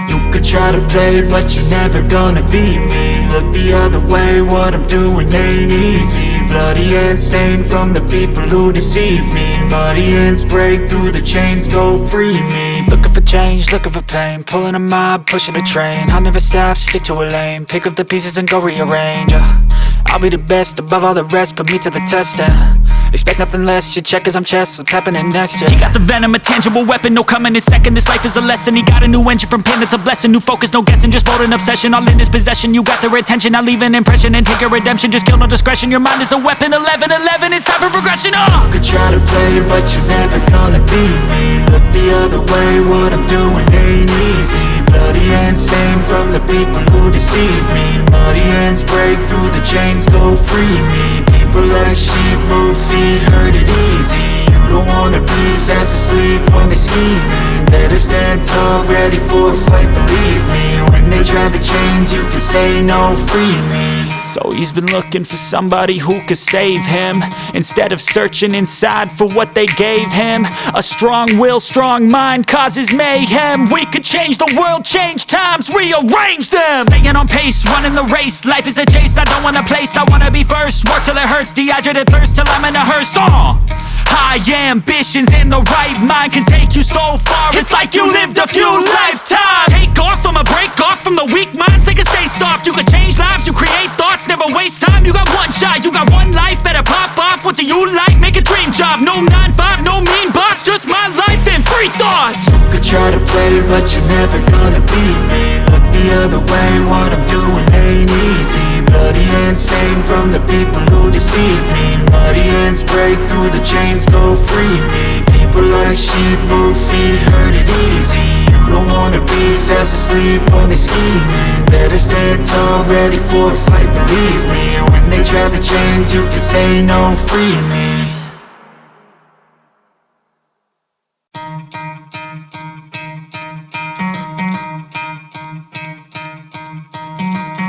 You could try to play, but you're never gonna beat me. Look the other way, what I'm doing ain't easy. Bloody hands stained from the people who deceive me. Muddy hands break through the chains, go free me. Looking for change, looking for pain, pulling a mob, pushing a train. I'll never stop, stick to a lane, pick up the pieces and go rearrange. I'll be the best above all the rest, put me to the test and expect nothing less, you check as I'm chess, what's happening next, yeah. He got the venom, a tangible weapon, no coming in second. This life is a lesson, he got a new engine from pain, that's a blessing. New focus, no guessing, just bold and obsession, all in his possession. You got their attention, I'll leave an impression and take your redemption. Just kill, no discretion, your mind is a weapon. 11-11, it's time for progression, You could try to play, but you're never gonna beat me. Look the other way, what I'm doing ain't easy. Bloody hands stained from the people who deceive me. Muddy hands break through the chains, go free me. People like sheep move feet, hurt it easy. You don't wanna be fast asleep when they scheming. Better stand tall, ready for a fight, believe me. When they try the chains, you can say no, free me. So he's been looking for somebody who could save him, instead of searching inside for what they gave him. A strong will, strong mind causes mayhem. We could change the world, change times, rearrange them. Staying on pace, running the race. Life is a chase, I don't want a place, I wanna be first. Work till it hurts, dehydrated thirst till I'm in a hearse. High ambitions and the right mind can take you so far. It's like you lived a few lifetimes. Take off from a break off from the weak minds, they can stay soft. You can change lives, you create thoughts, never waste time. You got one shot, you got one life, better pop off. What do you like? Make a dream job. No 9-5, no mean boss, just my life and free thoughts. You could try to play, but you're never gonna beat me. Look the other way, what I'm doing ain't easy. Bloody hands stained from the people who deceive me. Muddy hands break through the chains, go free me. People like sheep move feet, hurt it easy. You don't wanna be fast asleep when they scheming. Better stand tall, ready for a fight, believe me. When they try the chains, you can say no, free me.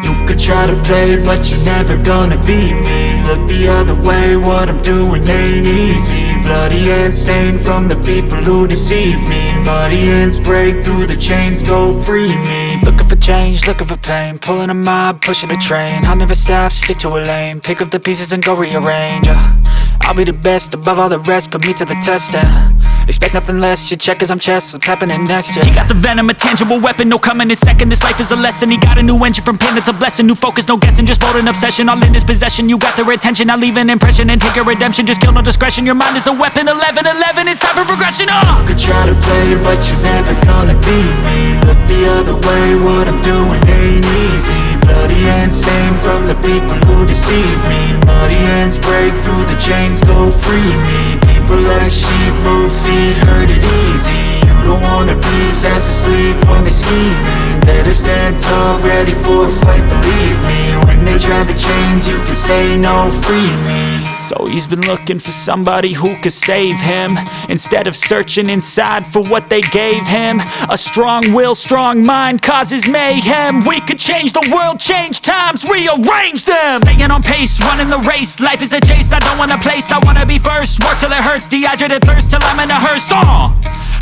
You could try to play, but you're never gonna beat me. Look the other way, what I'm doing ain't easy. Bloody hands stained from the people who deceive me. Muddy hands break through the chains, go free me. Looking for change, looking for pain, pulling a mob, pushing a train. I'll never stop, stick to a lane, pick up the pieces and go rearrange. I'll be the best above all the rest, put me to the test and expect nothing less, you check as I'm chess, what's happening next, yeah. He got the venom, a tangible weapon, no coming in second. This life is a lesson, he got a new engine from pain, that's a blessing. New focus, no guessing, just bold and obsession, all in his possession. You got their attention, I'll leave an impression and take your redemption. Just kill, no discretion, your mind is a weapon. 11-11, it's time for progression, You could try to play, but you're never gonna beat me. Look the other way, what I'm doing ain't easy. Bloody hands stained from the people who deceive me. Muddy hands break through the chains, go free me. People like sheep move feet, hurt it easy. You don't wanna be fast asleep when they scheming. Better stand tall, ready for a fight, believe me. When they try the chains, you can say no, free me. So he's been looking for somebody who could save him, instead of searching inside for what they gave him. A strong will, strong mind causes mayhem. We could change the world, change times, rearrange them. Staying on pace, running the race. Life is a chase, I don't want a place, I wanna be first. Work till it hurts, dehydrated thirst till I'm in a hearse.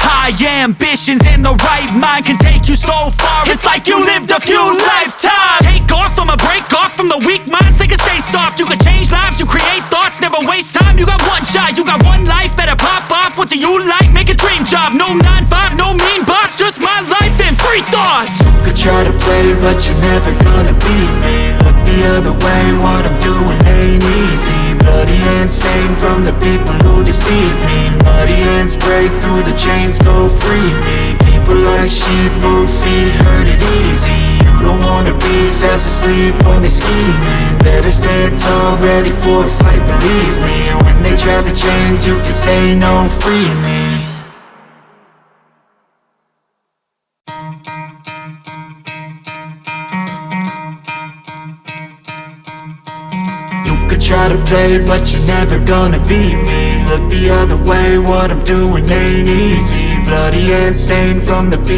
High ambitions and the right mind can take you so far. It's like you lived a few lifetimes. Take off from a break off from the weak minds, they can stay soft. You can change lives, you create thoughts, never waste time. You got one shot, you got one life, better pop off. What do you like? Make a dream job. No 9-5, no mean boss, just my life and free thoughts. You could try to play, but you're never gonna beat me. Look the other way, what I'm doing ain't easy. Bloody hands stained from the people who deceive me. Muddy hands break through the chains, go free me. People like sheep move feet, hurt it easy. You don't wanna be fast asleep when they scheming. Better stand tall, ready for a fight, believe me. When they try the chains, you can say no, free me. You could try to play, but you're never gonna beat me. Look the other way, what I'm doing ain't easy. Bloody hands stained from the people